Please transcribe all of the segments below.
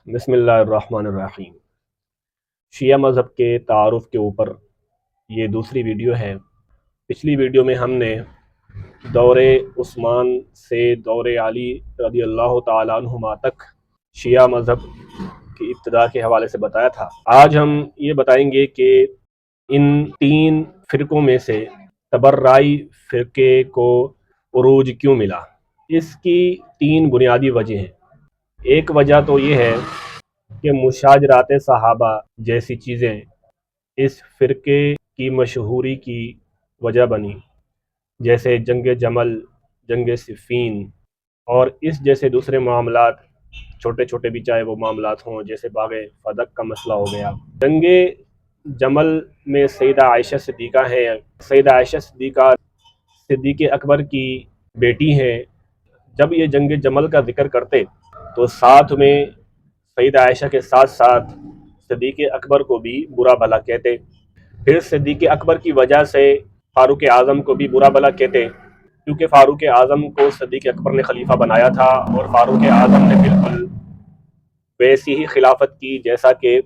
بسم اللہ الرحمن الرحیم۔ شیعہ مذہب کے تعارف کے اوپر یہ دوسری ویڈیو ہے۔ پچھلی ویڈیو میں ہم نے دور عثمان سے دور علی رضی اللہ تعالیٰ عنہما تک شیعہ مذہب کی ابتدا کے حوالے سے بتایا تھا۔ آج ہم یہ بتائیں گے کہ ان تین فرقوں میں سے تبرعی فرقے کو عروج کیوں ملا۔ اس کی تین بنیادی وجہ ہیں۔ ایک وجہ تو یہ ہے کہ مشاجرات صحابہ جیسی چیزیں اس فرقے کی مشہوری کی وجہ بنی، جیسے جنگ جمل، جنگ صفین اور اس جیسے دوسرے معاملات، چھوٹے چھوٹے بھی چاہے وہ معاملات ہوں، جیسے باغ فدق کا مسئلہ ہو گیا۔ جنگ جمل میں سیدہ عائشہ صدیقہ ہیں۔ سیدہ عائشہ صدیقہ صدیق اکبر کی بیٹی ہیں۔ جب یہ جنگ جمل کا ذکر کرتے تو ساتھ میں سیدہ عائشہ کے ساتھ ساتھ صدیق اکبر کو بھی برا بھلا کہتے، پھر صدیق اکبر کی وجہ سے فاروق اعظم کو بھی برا بھلا کہتے، کیونکہ فاروق اعظم کو صدیق اکبر نے خلیفہ بنایا تھا اور فاروق اعظم نے بالکل ویسی ہی خلافت کی جیسا کہ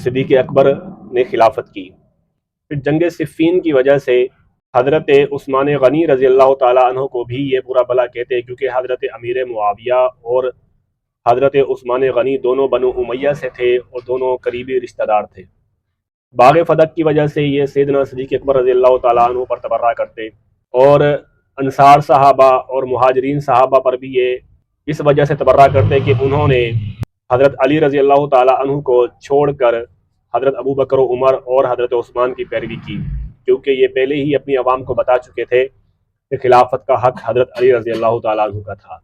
صدیق اکبر نے خلافت کی۔ پھر جنگ صفین کی وجہ سے حضرت عثمان غنی رضی اللہ تعالیٰ عنہ کو بھی یہ برا بھلا کہتے، کیونکہ حضرت امیر معاویہ اور حضرت عثمان غنی دونوں بنو امیہ سے تھے اور دونوں قریبی رشتہ دار تھے۔ باغ فدق کی وجہ سے یہ سیدنا صدیق اکبر رضی اللہ تعالیٰ عنہ پر تبرہ کرتے، اور انصار صحابہ اور مہاجرین صحابہ پر بھی یہ اس وجہ سے تبرہ کرتے کہ انہوں نے حضرت علی رضی اللہ تعالیٰ عنہ کو چھوڑ کر حضرت ابو بکر و عمر اور حضرت عثمان کی پیروی کی، کیونکہ یہ پہلے ہی اپنی عوام کو بتا چکے تھے کہ خلافت کا حق حضرت علی رضی اللہ تعالیٰ عنہ کا تھا۔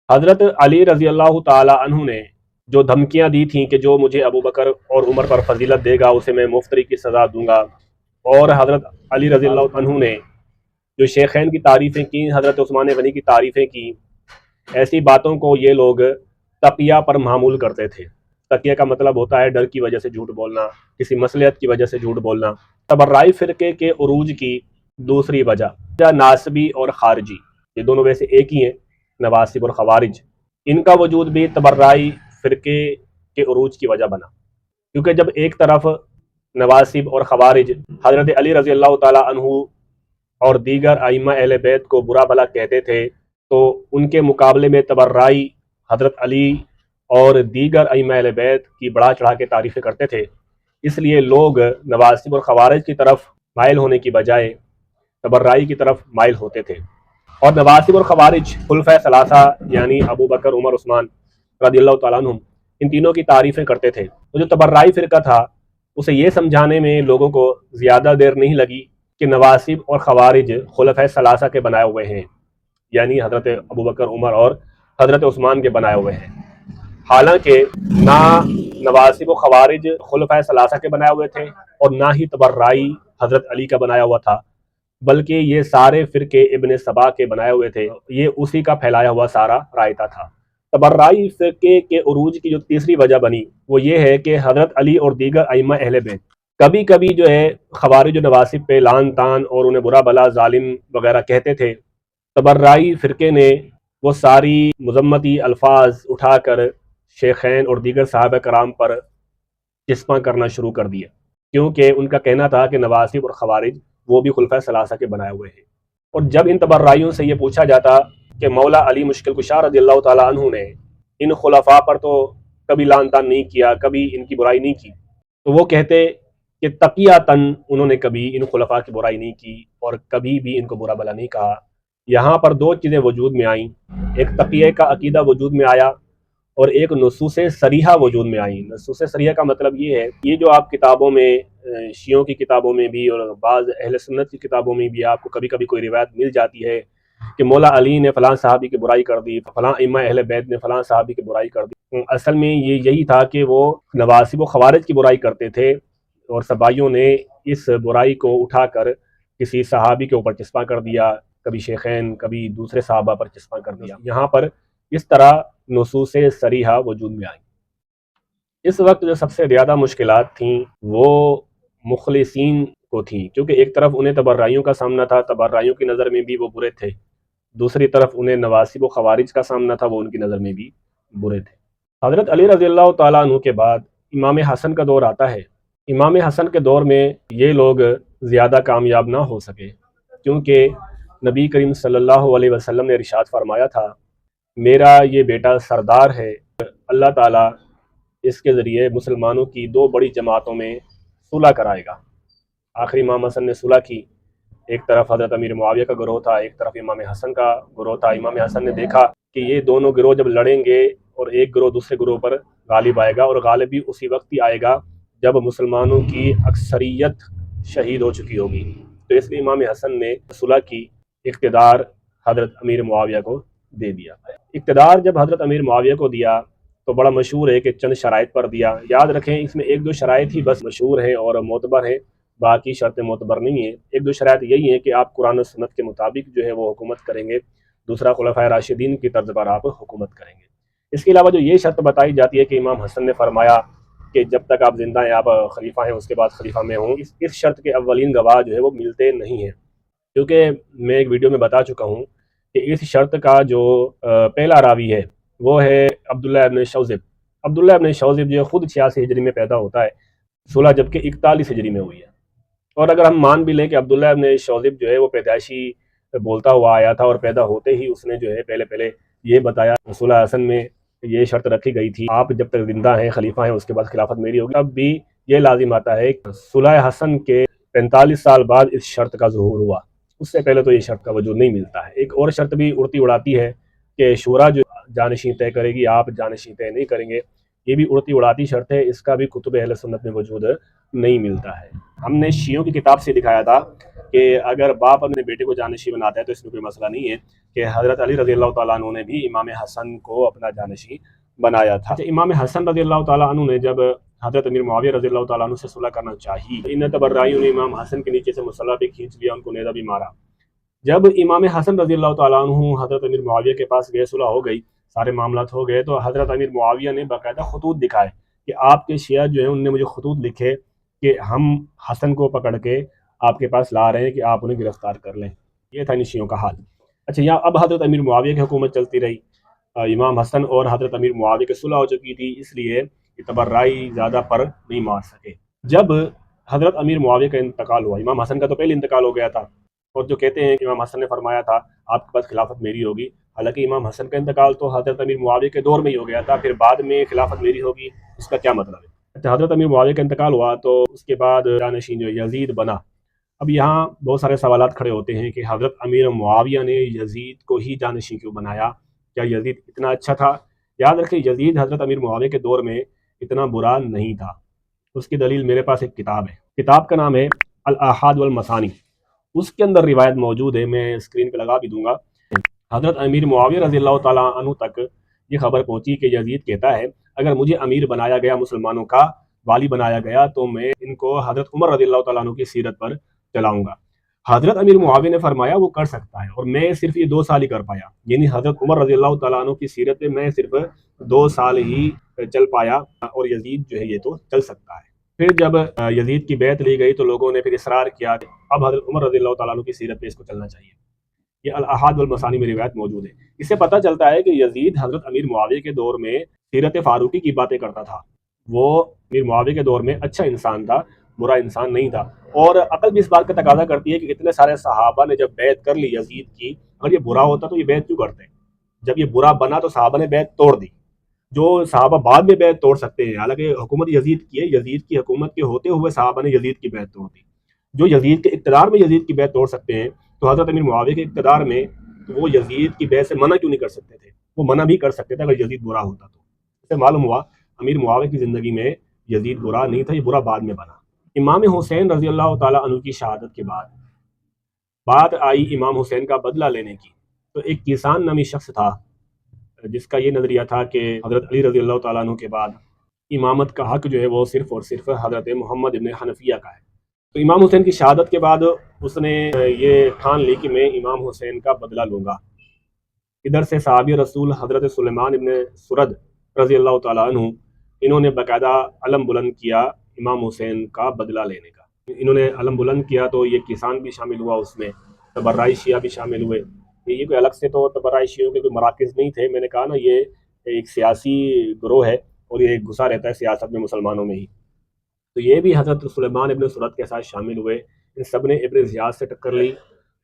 حضرت علی رضی اللہ تعالیٰ عنہ نے جو دھمکیاں دی تھیں کہ جو مجھے ابو بکر اور عمر پر فضیلت دے گا اسے میں مفتری کی سزا دوں گا، اور حضرت علی رضی اللہ عنہ نے جو شیخین کی تعریفیں کی، حضرت عثمان غنی کی تعریفیں کی، ایسی باتوں کو یہ لوگ تقیہ پر معمول کرتے تھے۔ تقیہ کا مطلب ہوتا ہے ڈر کی وجہ سے جھوٹ بولنا، کسی مصلحت کی وجہ سے جھوٹ بولنا۔ تبرعی فرقے کے عروج کی دوسری وجہ ناسبی اور خارجی، یہ دونوں ویسے ایک ہی ہیں، نواسب اور خوارج، ان کا وجود بھی تبرعی فرقے کے عروج کی وجہ بنا، کیونکہ جب ایک طرف نواسب اور خوارج حضرت علی رضی اللہ تعالیٰ عنہ اور دیگر ائمہ اہل بیت کو برا بھلا کہتے تھے، تو ان کے مقابلے میں تبرعی حضرت علی اور دیگر ائمہ اہل بیت کی بڑھا چڑھا کے تعریفیں کرتے تھے۔ اس لیے لوگ نواسب اور خوارج کی طرف مائل ہونے کی بجائے تبرعی کی طرف مائل ہوتے تھے، اور نواسب اور خوارج خلفۂ ثلاثہ یعنی ابو بکر، عمر، عثمان رضی اللہ تعالیٰ عنہم، ان تینوں کی تعریفیں کرتے تھے۔ تو جو تبرعی فرقہ تھا اسے یہ سمجھانے میں لوگوں کو زیادہ دیر نہیں لگی کہ نواسب اور خوارج خلفۂ ثلاثہ کے بنائے ہوئے ہیں، یعنی حضرت ابو بکر، عمر اور حضرت عثمان کے بنائے ہوئے ہیں، حالانکہ نہ نواسب و خوارج خلفۂ ثلاثہ کے بنائے ہوئے تھے اور نہ ہی تبرعی حضرت علی کا بنایا ہوا تھا، بلکہ یہ سارے فرقے ابن سبا کے بنائے ہوئے تھے، یہ اسی کا پھیلایا ہوا سارا رائتہ تھا۔ تبرعی فرقے کے عروج کی جو تیسری وجہ بنی وہ یہ ہے کہ حضرت علی اور دیگر ائمہ اہل بیت کبھی کبھی جو ہے خوارج و نواسب پہ لعن طعن اور انہیں برا بھلا ظالم وغیرہ کہتے تھے۔ تبرعی فرقے نے وہ ساری مذمتی الفاظ اٹھا کر شیخین اور دیگر صحابہ کرام پر چسپاں کرنا شروع کر دیا، کیونکہ ان کا کہنا تھا کہ نواسب اور خوارج وہ بھی خلفۂ ثلاثہ کے بنائے ہوئے ہیں۔ اور جب ان تبرعیوں سے یہ پوچھا جاتا کہ مولا علی مشکل کشا رضی اللہ تعالیٰ عنہ نے ان خلفاء پر تو کبھی لعن طعن نہیں کیا، کبھی ان کی برائی نہیں کی، تو وہ کہتے کہ تقیاتاً انہوں نے کبھی ان خلفاء کی برائی نہیں کی اور کبھی بھی ان کو برا بھلا نہیں کہا۔ یہاں پر دو چیزیں وجود میں آئیں، ایک تقیہ کا عقیدہ وجود میں آیا اور ایک نصوص صریحہ وجود میں آئیں۔ نصوص صریحہ کا مطلب یہ ہے، یہ جو آپ کتابوں میں شیعوں کی کتابوں میں بھی اور بعض اہل سنت کی کتابوں میں بھی آپ کو کبھی کبھی کوئی روایت مل جاتی ہے کہ مولا علی نے فلاں صحابی کی برائی کر دی، فلاں ائمہ اہل بیت نے فلاں صحابی کی برائی کر دی۔ اصل میں یہی تھا کہ وہ نواسب و خوارج کی برائی کرتے تھے اور سبائیوں نے اس برائی کو اٹھا کر کسی صحابی کے اوپر چسپاں کر دیا، کبھی شیخین، کبھی دوسرے صحابہ پر چسپاں کر دیا۔ یہاں پر اس طرح نصوص صریحہ وجود میں آئیں۔ اس وقت جو سب سے زیادہ مشکلات تھیں وہ مخلصین کو تھیں، کیونکہ ایک طرف انہیں تبرعیوں کا سامنا تھا، تبرعیوں کی نظر میں بھی وہ برے تھے، دوسری طرف انہیں نواسب و خوارج کا سامنا تھا، وہ ان کی نظر میں بھی برے تھے۔ حضرت علی رضی اللہ تعالیٰ عنہ کے بعد امام حسن کا دور آتا ہے۔ امام حسن کے دور میں یہ لوگ زیادہ کامیاب نہ ہو سکے، کیونکہ نبی کریم صلی اللہ علیہ وسلم نے ارشاد فرمایا تھا، میرا یہ بیٹا سردار ہے، اللہ تعالیٰ اس کے ذریعے مسلمانوں کی دو بڑی جماعتوں میں صلح کرائے گا۔ آخری امام حسن نے صلح کی، ایک طرف حضرت امیر معاویہ کا گروہ تھا، ایک طرف امام حسن کا گروہ تھا۔ امام حسن نے دیکھا کہ یہ دونوں گروہ جب لڑیں گے اور ایک گروہ دوسرے گروہ پر غالب آئے گا، اور غالب بھی اسی وقت ہی آئے گا جب مسلمانوں کی اکثریت شہید ہو چکی ہوگی، تو اس لیے امام حسن نے صلح کی، اقتدار حضرت امیر معاویہ کو دے دیا۔ اقتدار جب حضرت امیر معاویہ کو دیا تو بڑا مشہور ہے کہ چند شرائط پر دیا۔ یاد رکھیں اس میں ایک دو شرائط ہی بس مشہور ہیں اور معتبر ہیں، باقی شرطیں معتبر نہیں ہیں۔ ایک دو شرائط یہی ہیں کہ آپ قرآن و سنت کے مطابق جو ہے وہ حکومت کریں گے، دوسرا خلفائے راشدین کی طرز پر آپ حکومت کریں گے۔ اس کے علاوہ جو یہ شرط بتائی جاتی ہے کہ امام حسن نے فرمایا کہ جب تک آپ زندہ ہیں آپ خلیفہ ہیں، اس کے بعد خلیفہ میں ہوں، اس شرط کے اولین گواہ جو ہے وہ ملتے نہیں ہیں، کیونکہ میں ایک ویڈیو میں بتا چکا ہوں کہ اس شرط کا جو پہلا راوی ہے وہ ہے عبداللہ ابن شوذب۔ عبداللہ ابن شوذب جو خود 86 ہجری میں پیدا ہوتا ہے، صلح جبکہ 41 ہجری میں ہوئی ہے۔ اور اگر ہم مان بھی لیں کہ عبداللہ ابن شوذب جو ہے وہ پیدائشی بولتا ہوا آیا تھا اور پیدا ہوتے ہی اس نے جو ہے پہلے یہ بتایا، صلح حسن میں یہ شرط رکھی گئی تھی، آپ جب تک زندہ ہیں خلیفہ ہیں، اس کے بعد خلافت میری ہوگی۔ اب بھی یہ لازم آتا ہے کہ صلح حسن کے 45 سال بعد اس شرط کا ظہور ہوا، اس سے پہلے تو یہ شرط کا وجود نہیں ملتا ہے۔ ایک اور شرط بھی اڑتی اڑاتی ہے کہ شورا جو جانشین طے کرے گی، آپ جانشین طے نہیں کریں گے، یہ بھی اڑتی اڑاتی شرط ہے، اس کا بھی کتب اہل سنت میں وجود نہیں ملتا ہے۔ ہم نے شیعوں کی کتاب سے دکھایا تھا کہ اگر باپ اپنے بیٹے کو جانشین بناتا ہے تو اس میں کوئی مسئلہ نہیں ہے، کہ حضرت علی رضی اللہ تعالیٰ عنہ نے بھی امام حسن کو اپنا جانشین بنایا تھا۔ امام حسن رضی اللہ تعالیٰ عنہ نے جب حضرت امیر معاویہ رضی اللہ تعالیٰ عنہ سے صلح کرنا چاہی، ان تبرائیوں نے امام حسن کے نیچے سے مسلح پہ کھینچ لیا، ان کو نیزہ بھی مارا۔ جب امام حسن رضی اللہ تعالیٰ عنہ حضرت امیر معاویہ کے پاس گئے، صلح ہو گئی، سارے معاملات ہو گئے، تو حضرت امیر معاویہ نے باقاعدہ خطوط دکھائے کہ آپ کے شیعہ جو ہیں انہوں نے مجھے خطوط لکھے کہ ہم حسن کو پکڑ کے آپ کے پاس لا رہے ہیں کہ آپ انہیں گرفتار کر لیں۔ یہ تھا ان شیعوں کا حال۔ اچھا، یہاں اب حضرت امیر معاویہ کی حکومت چلتی رہی، امام حسن اور حضرت امیر معاویہ کی صلح ہو چکی تھی، اس لیے تبرئی زیادہ پر نہیں مار سکے۔ جب حضرت امیر معاویہ کا انتقال ہوا، امام حسن کا تو پہلے انتقال ہو گیا تھا، اور جو کہتے ہیں کہ امام حسن نے فرمایا تھا آپ کے پاس خلافت میری ہوگی، حالانکہ امام حسن کا انتقال تو حضرت امیر معاویہ کے دور میں ہی ہو گیا تھا، پھر بعد میں خلافت میری ہوگی، اس کا کیا مطلب ہے؟ اچھا، حضرت امیر معاویہ کا انتقال ہوا تو اس کے بعد جانشین جو یزید بنا۔ اب یہاں بہت سارے سوالات کھڑے ہوتے ہیں کہ حضرت امیر معاویہ نے یزید کو ہی جانشین کیوں بنایا؟ کیا یزید اتنا اچھا تھا؟ یاد رکھیں یزید حضرت امیر معاویہ کے دور میں اتنا برا نہیں تھا۔ اس کی دلیل میرے پاس ایک کتاب ہے، کتاب کا نام ہے الاحاد والمثانی، اس کے اندر روایت موجود ہے، میں اسکرین پہ لگا بھی دوں گا۔ حضرت امیر معاویہ رضی اللہ تعالیٰ عنہ تک یہ خبر پہنچی کہ یزید کہتا ہے اگر مجھے امیر بنایا گیا، مسلمانوں کا والی بنایا گیا، تو میں ان کو حضرت عمر رضی اللہ تعالیٰ عنہ کی سیرت پر چلاؤں گا۔ حضرت امیر معاویہ نے فرمایا وہ کر سکتا ہے، اور میں صرف یہ 2 سال ہی کر پایا، یعنی حضرت عمر رضی اللہ تعالیٰ عنہ کی سیرت پہ میں صرف 2 سال ہی چل پایا، اور یزید جو ہے یہ تو چل سکتا ہے۔ پھر جب یزید کی بیعت لی گئی تو لوگوں نے پھر اصرار کیا کہ اب حضرت عمر رضی اللہ تعالیٰ عنہ کی سیرت پہ اس کو چلنا چاہیے۔ یہ الاحاد والمثانی میں روایت موجود ہے۔ اس سے پتہ چلتا ہے کہ یزید حضرت امیر معاویہ کے دور میں سیرت فاروقی کی باتیں کرتا تھا، وہ امیر معاویہ کے دور میں اچھا انسان تھا، برا انسان نہیں تھا، اور عقل بھی اس بات کا تقاضا کرتی ہے کہ اتنے سارے صحابہ نے جب بیعت کر لی یزید کی، اگر یہ برا ہوتا تو یہ بیعت کیوں کرتے؟ جب یہ برا بنا تو صحابہ نے بیعت توڑ دی، جو صحابہ بعد میں بیعت توڑ سکتے ہیں، حالانکہ حکومت یزید کی ہے، یزید کی حکومت کے ہوتے ہوئے صحابہ نے یزید کی بیعت توڑ دی۔ جو یزید کے اقتدار میں یزید کی بیعت توڑ سکتے ہیں، تو حضرت امیر معاویہ کے اقتدار میں تو وہ یزید کی بیعت سے منع کیوں نہیں کر سکتے تھے؟ وہ منع بھی کر سکتے تھے اگر یزید برا ہوتا تو۔ اس سے معلوم ہوا امیر معاویہ کی زندگی میں یزید برا نہیں تھا، یہ برا بعد میں بنا۔ امام حسین رضی اللہ تعالیٰ عنہ کی شہادت کے بعد بات آئی امام حسین کا بدلہ لینے کی، تو ایک کسان نامی شخص تھا جس کا یہ نظریہ تھا کہ حضرت علی رضی اللہ تعالیٰ عنہ کے بعد امامت کا حق جو ہے وہ صرف اور صرف حضرت محمد ابن حنفیہ کا ہے۔ تو امام حسین کی شہادت کے بعد اس نے یہ ٹھان لی کہ میں امام حسین کا بدلہ لوں گا۔ ادھر سے صحابی رسول حضرت سلیمان ابن سرد رضی اللہ تعالیٰ عنہ، انہوں نے باقاعدہ علم بلند کیا امام حسین کا بدلہ لینے کا۔ انہوں نے علم بلند کیا تو یہ کسان بھی شامل ہوا، اس میں تبرئی شیعہ بھی شامل ہوئے۔ یہ کوئی الگ سے تو تبرئی شیعوں کے کوئی مراکز نہیں تھے، میں نے کہا نا یہ ایک سیاسی گروہ ہے اور یہ گھسا رہتا ہے سیاست میں مسلمانوں میں ہی. تو یہ بھی حضرت سلیمان ابن سرد کے ساتھ شامل ہوئے. ان سب نے ابن زیاد سے ٹکر لی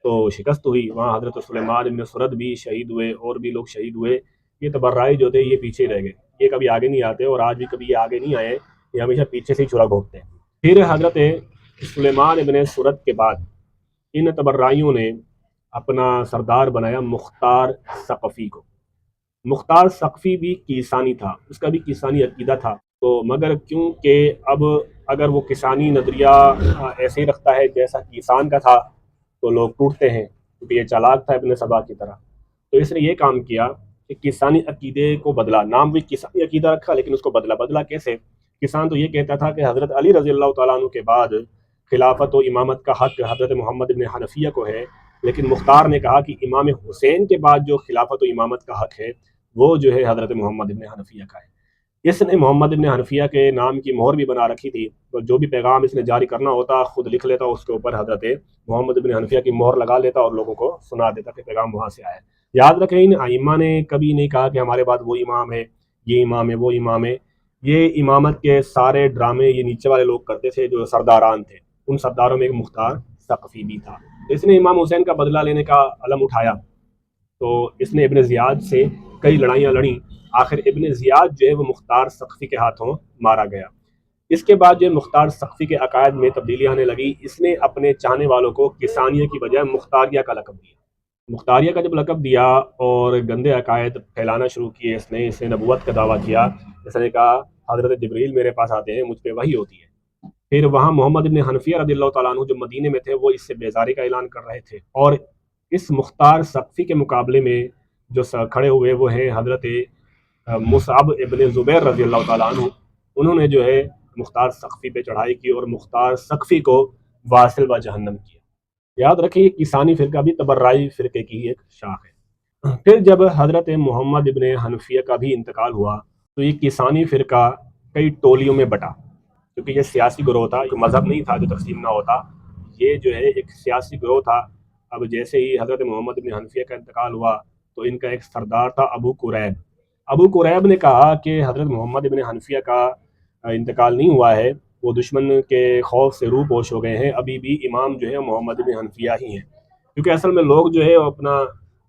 تو شکست ہوئی. وہاں حضرت سلیمان ابن سرد بھی شہید ہوئے اور بھی لوگ شہید ہوئے. یہ تبرعی جو تھے یہ پیچھے رہ گئے, یہ کبھی آگے نہیں آتے اور آج بھی کبھی یہ آگے نہیں آئے, یہ ہمیشہ پیچھے سے ہی چورا گھونپتے ہیں. پھر حضرت سلیمان ابن سرد کے بعد ان تبرعیوں نے اپنا سردار بنایا مختار ثقفی کو. مختار ثقفی بھی کیسانی تھا, اس کا بھی کیسانی عقیدہ تھا. تو مگر کیونکہ اب اگر وہ کسانی نظریہ ایسے ہی رکھتا ہے جیسا کیسان کا تھا تو لوگ ٹوٹتے ہیں, کیونکہ یہ چالاک تھا ابن سبا کی طرح. تو اس نے یہ کام کیا کہ کسانی عقیدے کو بدلا. نام بھی کسانی عقیدہ رکھا لیکن اس کو بدلا کیسے؟ کسان تو یہ کہتا تھا کہ حضرت علی رضی اللہ تعالیٰ عنہ کے بعد خلافت و امامت کا حق حضرت محمد ابن حنفیہ کو ہے, لیکن مختار نے کہا کہ امام حسین کے بعد جو خلافت و امامت کا حق ہے وہ جو ہے حضرت محمد ابن حنفیہ کا ہے. اس نے محمد ابن حنفیہ کے نام کی مہر بھی بنا رکھی تھی, تو جو بھی پیغام اس نے جاری کرنا ہوتا خود لکھ لیتا, اس کے اوپر حضرت محمد ابن حنفیہ کی مہر لگا لیتا اور لوگوں کو سنا دیتا کہ پیغام وہاں سے آیا. یاد رکھیں ان ائمہ نے کبھی نہیں کہا کہ ہمارے بعد وہ امام ہے, یہ امام ہے, وہ امام ہے. یہ امامت کے سارے ڈرامے یہ نیچے والے لوگ کرتے تھے جو سرداران تھے. ان سرداروں میں ایک مختار ثقفی بھی تھا. اس نے امام حسین کا بدلہ لینے کا علم اٹھایا, تو اس نے ابن زیاد سے کئی لڑائیاں لڑیں. آخر ابن زیاد جو ہے وہ مختار ثقفی کے ہاتھوں مارا گیا. اس کے بعد جو مختار ثقفی کے عقائد میں تبدیلیاں آنے لگی. اس نے اپنے چاہنے والوں کو کسانیہ کی بجائے مختاریہ کا لقب دیا. مختاریہ کا جب لقب دیا اور گندے عقائد پھیلانا شروع کیے, اس نے نبوت کا دعویٰ کیا. اس نے کہا حضرت جبریل میرے پاس آتے ہیں, مجھ پہ وحی ہوتی ہے. پھر وہاں محمد ابن حنفیہ رضی اللہ تعالیٰ عنہ جو مدینے میں تھے وہ اس سے بیزاری کا اعلان کر رہے تھے, اور اس مختار ثقفی کے مقابلے میں جو کھڑے ہوئے وہ ہیں حضرت مصعب ابن زبیر رضی اللہ تعالیٰ عنہ. انہوں نے جو ہے مختار ثقفی پہ چڑھائی کی اور مختار ثقفی کو واصل و جہنم کیا. یاد رکھیں یہ کسانی فرقہ بھی تبرعی فرقے کی ایک شاخ ہے. پھر جب حضرت محمد ابن حنفیہ کا بھی انتقال ہوا تو یہ کسانی فرقہ کئی ٹولیوں میں بٹا, کیونکہ یہ سیاسی گروہ تھا, یہ مذہب نہیں تھا جو تقسیم نہ ہوتا, یہ جو ہے ایک سیاسی گروہ تھا. اب جیسے ہی حضرت محمد ابن حنفیہ کا انتقال ہوا تو ان کا ایک سردار تھا ابو قریب. ابو قریب نے کہا کہ حضرت محمد ابن حنفیہ کا انتقال نہیں ہوا ہے, وہ دشمن کے خوف سے روح پوش ہو گئے ہیں, ابھی بھی امام جو ہے محمد ابن حنفیہ ہی ہیں. کیونکہ اصل میں لوگ جو ہے اپنا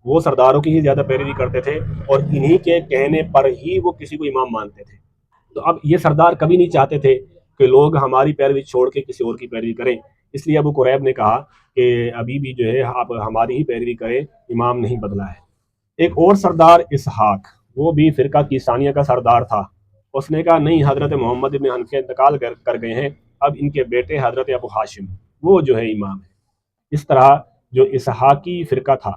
وہ سرداروں کی ہی زیادہ پیروی کرتے تھے اور انہی کے کہنے پر ہی وہ کسی کو امام مانتے تھے. تو اب یہ سردار کبھی نہیں چاہتے تھے کہ لوگ ہماری پیروی چھوڑ کے کسی اور کی پیروی کریں. اس لیے ابو قریب نے کہا کہ ابھی بھی جو ہے آپ ہماری ہی پیروی کریں, امام نہیں بدلا ہے. ایک اور سردار اسحاق, وہ بھی فرقہ کیسانیہ کا سردار تھا. اس نے کہا نہیں, حضرت محمد ابن حنفیہ انتقال کر گئے ہیں, اب ان کے بیٹے حضرت ابو ہاشم وہ جو ہے امام ہے. اس طرح جو اسحاقی فرقہ تھا,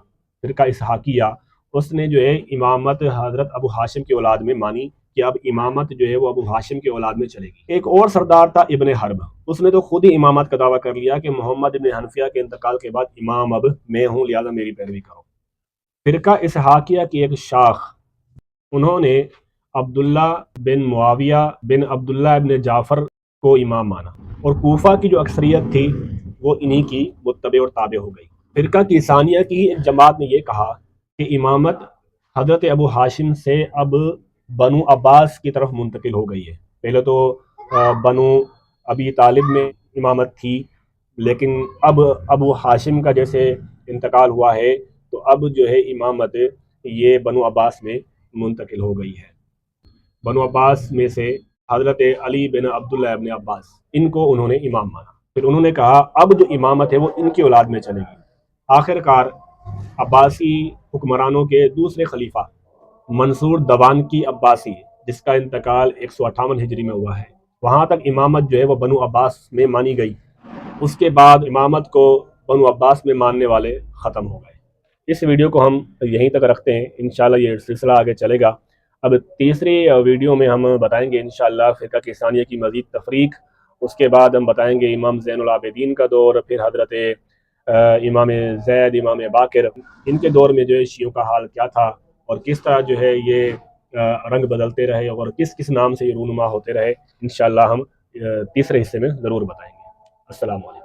فرقہ اسحاقیہ, اس نے جو ہے امامت حضرت ابو ہاشم کی اولاد میں مانی کہ اب امامت جو ہے وہ ابو ہاشم کی اولاد میں چلے گی. ایک اور سردار تھا ابن حرب, اس نے تو خود ہی امامت کا دعویٰ کر لیا کہ محمد ابن حنفیہ کے انتقال کے بعد امام اب میں ہوں, لہذا میری پیروی کرو. فرقہ اسحاقیہ کی ایک شاخ, انہوں نے عبداللہ بن معاویہ بن عبداللہ ابن جعفر کو امام مانا, اور کوفہ کی جو اکثریت تھی وہ انہی کی متبع اور تابع ہو گئی. فرقہ کیسانیہ کی ایک جماعت نے یہ کہا کہ امامت حضرت ابو ہاشم سے اب بنو عباس کی طرف منتقل ہو گئی ہے. پہلے تو بنو ابی طالب میں امامت تھی, لیکن اب ابو ہاشم کا جیسے انتقال ہوا ہے تو اب جو ہے امامت یہ بنو عباس میں منتقل ہو گئی ہے. بنو عباس میں سے حضرت علی بن عبداللہ ابن عباس, ان کو انہوں نے امام مانا. پھر انہوں نے کہا اب جو امامت ہے وہ ان کی اولاد میں چلے گی. آخر کار عباسی حکمرانوں کے دوسرے خلیفہ منصور دوانکی عباسی, جس کا انتقال 158 ہجری میں ہوا ہے, وہاں تک امامت جو ہے وہ بنو عباس میں مانی گئی. اس کے بعد امامت کو بنو عباس میں ماننے والے ختم ہو گئے. اس ویڈیو کو ہم یہیں تک رکھتے ہیں, انشاءاللہ یہ سلسلہ آگے چلے گا. اب تیسری ویڈیو میں ہم بتائیں گے انشاءاللہ فرقہ کیسانیہ کی مزید تفریق. اس کے بعد ہم بتائیں گے امام زین العابدین کا دور, پھر حضرت امام زید, امام باقر, ان کے دور میں جو ہے شیعوں کا حال کیا تھا اور کس طرح جو ہے یہ رنگ بدلتے رہے اور کس کس نام سے یہ رونما ہوتے رہے. انشاءاللہ ہم تیسرے حصے میں ضرور بتائیں گے. السلام علیکم.